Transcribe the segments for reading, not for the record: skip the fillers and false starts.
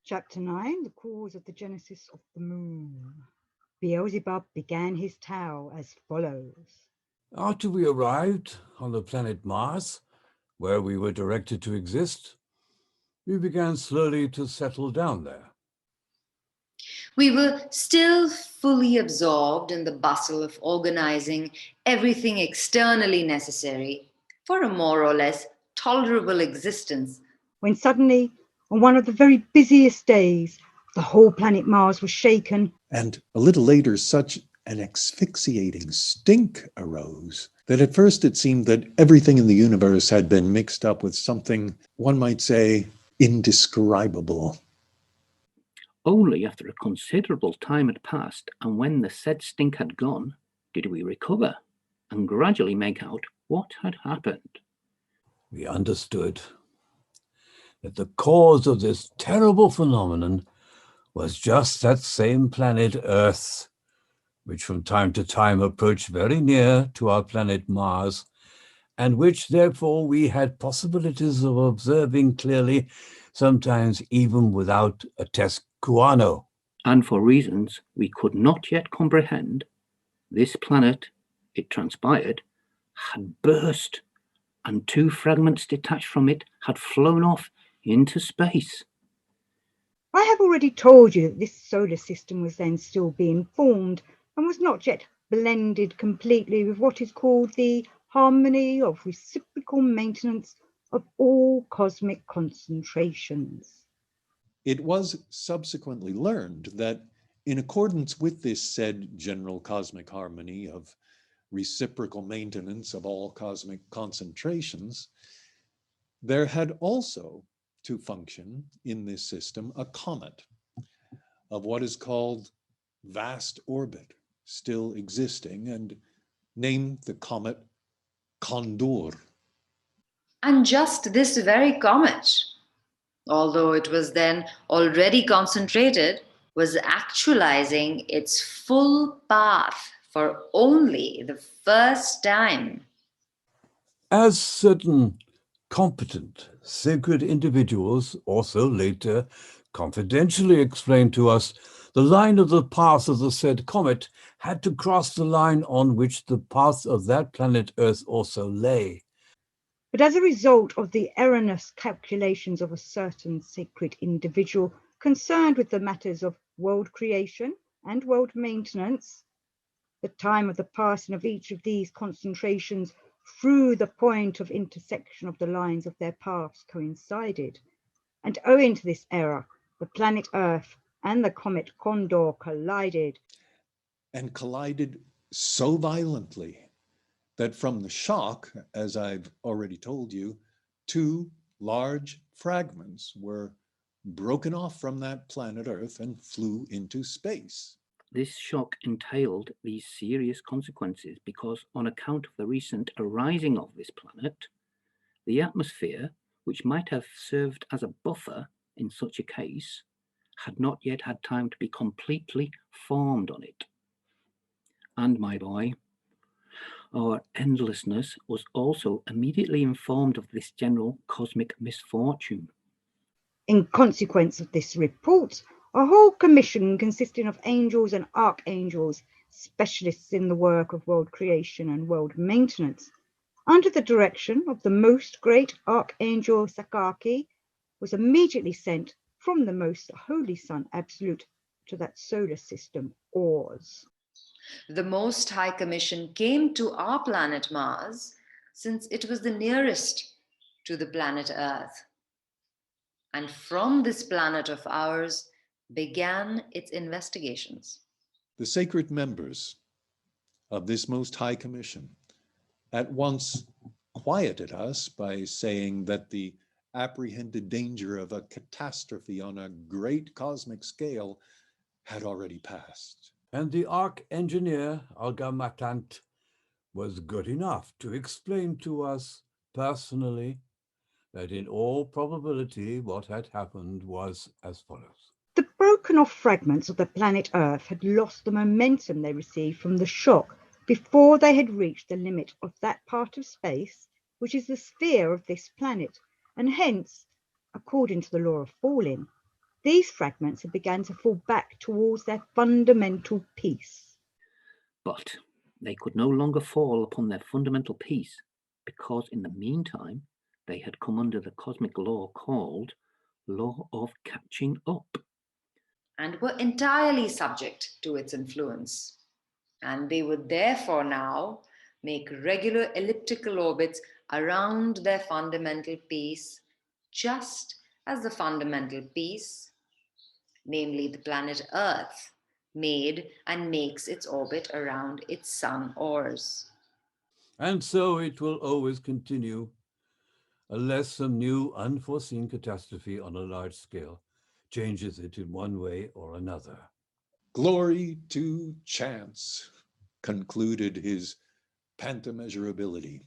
Chapter 9, the cause of the genesis of the moon. Beelzebub began his tale as follows. After we arrived on the planet Mars, where we were directed to exist, we began slowly to settle down there. We were still fully absorbed in the bustle of organizing everything externally necessary for a more or less tolerable existence. When suddenly, on one of the very busiest days, the whole planet Mars was shaken. And a little later, such an asphyxiating stink arose that at first it seemed that everything in the universe had been mixed up with something, one might say, indescribable. Only after a considerable time had passed, and when the said stink had gone, did we recover and gradually make out what had happened. We understood that the cause of this terrible phenomenon was just that same planet Earth, which from time to time approached very near to our planet Mars, and which therefore we had possibilities of observing clearly, sometimes even without a test guano. And for reasons we could not yet comprehend, this planet, it transpired, had burst, and 2 fragments detached from it had flown off into space. I have already told you that this solar system was then still being formed and was not yet blended completely with what is called the harmony of reciprocal maintenance of all cosmic concentrations. It was subsequently learned that in accordance with this said general cosmic harmony of reciprocal maintenance of all cosmic concentrations, there had also to function in this system a comet of what is called vast orbit, still existing, and named the comet Condor. And just this very comet, although it was then already concentrated, was actualizing its full path for only the first time. As certain competent, sacred individuals also later confidentially explained to us, the line of the path of the said comet had to cross the line on which the path of that planet Earth also lay. But as a result of the erroneous calculations of a certain sacred individual concerned with the matters of world creation and world maintenance, the time of the passing of each of these concentrations through the point of intersection of the lines of their paths coincided, and owing to this error, the planet Earth and the comet Condor collided. And collided so violently that from the shock, as I've already told you, 2 large fragments were broken off from that planet Earth and flew into space. This shock entailed these serious consequences because, on account of the recent arising of this planet, the atmosphere, which might have served as a buffer in such a case, had not yet had time to be completely formed on it. And, my boy, our endlessness was also immediately informed of this general cosmic misfortune. In consequence of this report, a whole commission consisting of angels and archangels, specialists in the work of world creation and world maintenance, under the direction of the most great Archangel Sakaki, was immediately sent from the most holy Sun Absolute to that solar system, Ours. The Most High Commission came to our planet Mars since it was the nearest to the planet Earth. And from this planet of ours began its investigations. The sacred members of this Most High Commission at once quieted us by saying that the apprehended danger of a catastrophe on a great cosmic scale had already passed. And the Arch-Engineer Algamatant was good enough to explain to us personally that in all probability what had happened was as follows. The broken off fragments of the planet Earth had lost the momentum they received from the shock before they had reached the limit of that part of space which is the sphere of this planet, and hence, according to the law of falling, these fragments had begun to fall back towards their fundamental peace. But they could no longer fall upon their fundamental peace, because in the meantime they had come under the cosmic law called law of catching up, and were entirely subject to its influence. And they would therefore now make regular elliptical orbits around their fundamental piece, just as the fundamental piece, namely the planet Earth, made and makes its orbit around its sun ores. And so it will always continue, unless some new unforeseen catastrophe on a large scale changes it in one way or another. Glory to chance, concluded his pantomeasurability.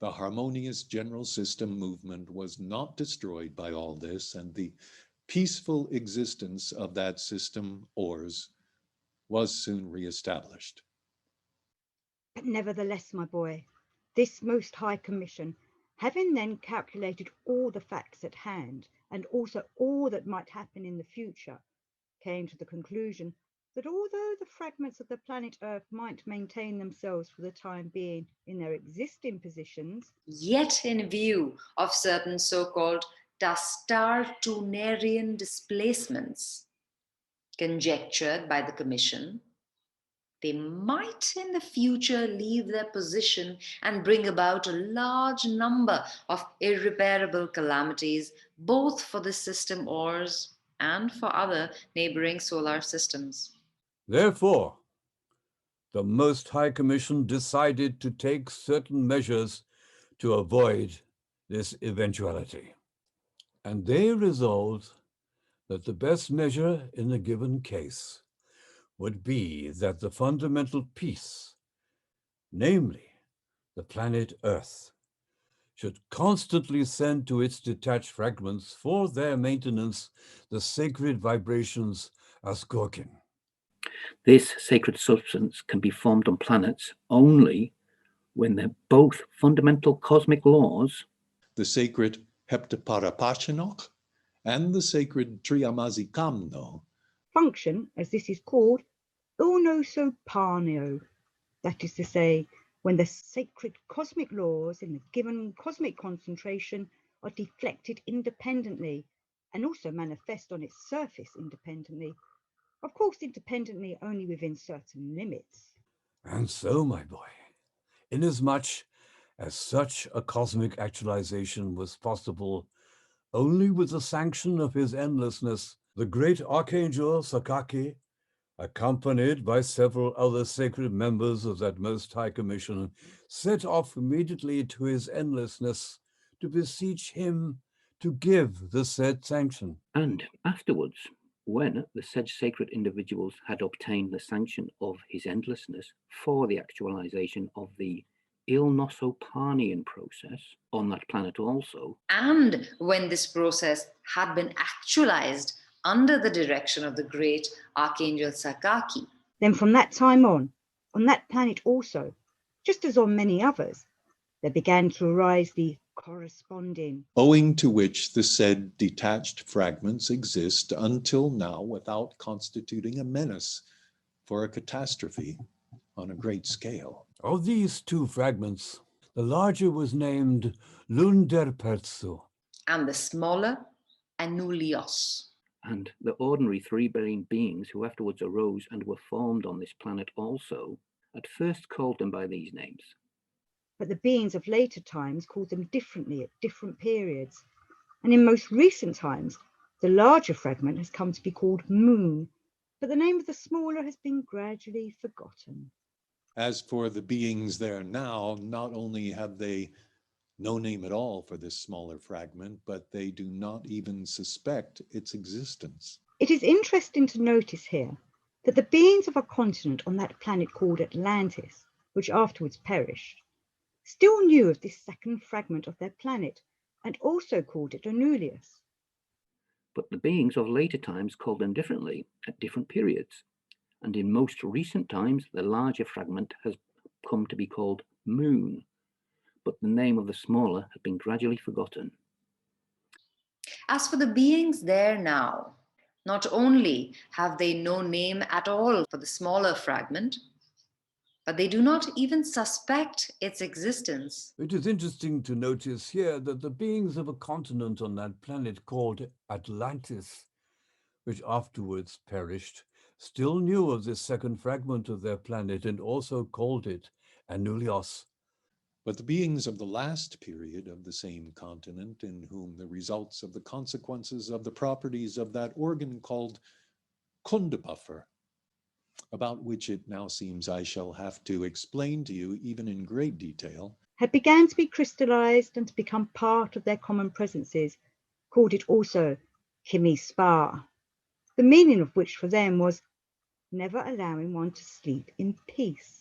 The harmonious general system movement was not destroyed by all this, and the peaceful existence of that system, ores, was soon reestablished. But nevertheless, my boy, this most high commission, having then calculated all the facts at hand, and also all that might happen in the future, came to the conclusion that although the fragments of the planet Earth might maintain themselves for the time being in their existing positions, yet in view of certain so-called Tastar-Tunerian displacements conjectured by the Commission, they might in the future leave their position and bring about a large number of irreparable calamities, both for the system ores and for other neighboring solar systems. Therefore, the Most High Commission decided to take certain measures to avoid this eventuality. And they resolved that the best measure in a given case would be that the fundamental piece, namely the planet Earth, should constantly send to its detached fragments for their maintenance the sacred vibrations as Gorkin. This sacred substance can be formed on planets only when they're both fundamental cosmic laws, the sacred Heptaparapachinok and the sacred Triamazikamno, function, as this is called, unosopanio, that is to say, when the sacred cosmic laws in the given cosmic concentration are deflected independently and also manifest on its surface independently, of course independently only within certain limits. And so, my boy, inasmuch as such a cosmic actualization was possible only with the sanction of his endlessness, the great Archangel Sakaki, accompanied by several other sacred members of that Most High Commission, set off immediately to his endlessness to beseech him to give the said sanction. and afterwards, when the said sacred individuals had obtained the sanction of his endlessness for the actualization of the Ilnosopanian process on that planet also, And when this process had been actualized under the direction of the great Archangel Sakaki, Then from that time on that planet also, just as on many others, there began to arise the corresponding, owing to which the said detached fragments exist until now without constituting a menace for a catastrophe on a great scale. Of these two fragments, the larger was named Lunderpertsu, and the smaller Anulios. and the ordinary 3 billion beings who afterwards arose and were formed on this planet also, at first called them by these names. but the beings of later times called them differently at different periods. And in most recent times, the larger fragment has come to be called Moon, but the name of the smaller has been gradually forgotten. As for the beings there now, not only have they no name at all for this smaller fragment, but they do not even suspect its existence. It is interesting to notice here that the beings of a continent on that planet called Atlantis, which afterwards perished, still knew of this second fragment of their planet and also called it Anulius. But the beings of later times called them differently at different periods, and in most recent times the larger fragment has come to be called Moon, but the name of the smaller has been gradually forgotten. As for the beings there now, Not only have they no name at all for the smaller fragment, but they do not even suspect its existence. It is interesting to notice here that the beings of a continent on that planet called Atlantis, which afterwards perished, still knew of this second fragment of their planet and also called it Anulios. But the beings of the last period of the same continent, in whom the results of the consequences of the properties of that organ called Kundabuffer, about which it now seems I shall have to explain to you even in great detail, had began to be crystallized and to become part of their common presences, called it also Spa, the meaning of which for them was never allowing one to sleep in peace.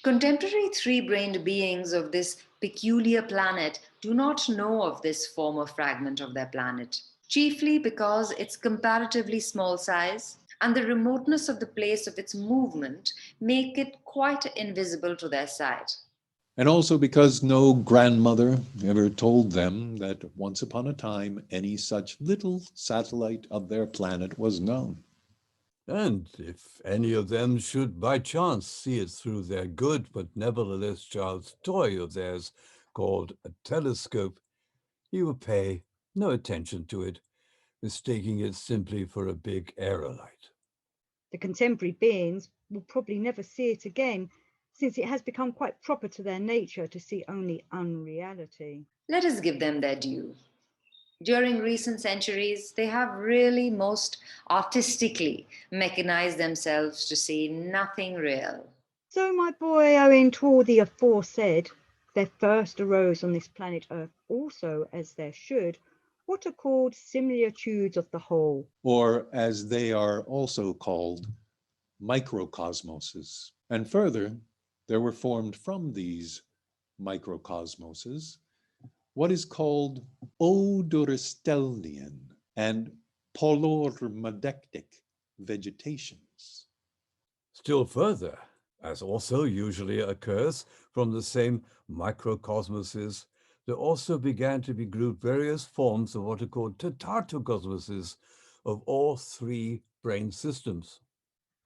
Contemporary three-brained beings of this peculiar planet do not know of this former fragment of their planet, chiefly because its comparatively small size and the remoteness of the place of its movement make it quite invisible to their sight. and also because no grandmother ever told them that once upon a time any such little satellite of their planet was known. And if any of them should by chance see it through their good but nevertheless child's toy of theirs called a telescope, he would pay no attention to it, mistaking it simply for a big aerolite. The contemporary beings will probably never see it again, since it has become quite proper to their nature to see only unreality. Let us give them their due. During recent centuries, they have really most artistically mechanized themselves to see nothing real. So, my boy, owing to all the aforesaid, there first arose on this planet Earth also, as there should, what are called similitudes of the whole. Or as they are also called, microcosmoses. And further, there were formed from these microcosmoses what is called odoristelnian and polormodectic vegetations. Still further, as also usually occurs from the same microcosmoses, there also began to be grouped various forms of what are called tetartocosmoses of all three brain systems.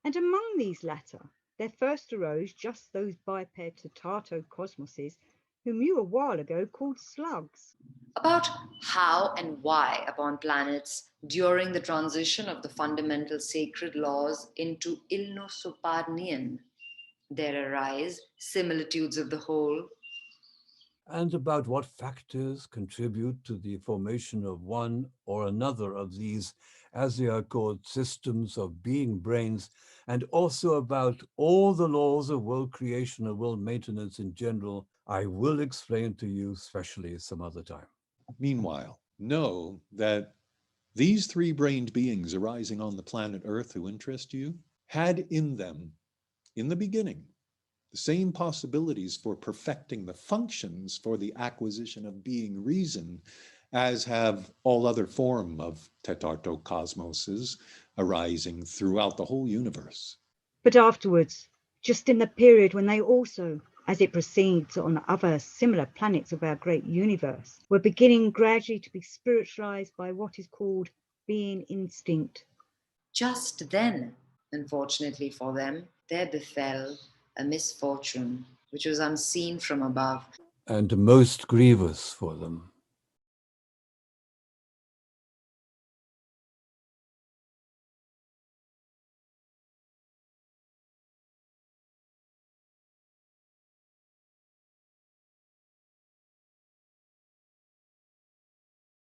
And among these latter, there first arose just those biped tetartocosmoses whom you a while ago called slugs. About how and why upon planets during the transition of the fundamental sacred laws into Ilnosoparnian there arise similitudes of the whole, And about what factors contribute to the formation of one or another of these, as they are called, systems of being brains, and also about all the laws of world creation and world maintenance in general, I will explain to you specially some other time. Meanwhile, know that these three-brained beings arising on the planet Earth who interest you had in them, in the beginning, the same possibilities for perfecting the functions for the acquisition of being reason as have all other form of tetartocosmoses arising throughout the whole universe. But afterwards, just in the period when they also, as it proceeds on other similar planets of our great universe, were beginning gradually to be spiritualized by what is called being instinct. just then, unfortunately for them, there befell a misfortune which was unseen from above. And most grievous for them.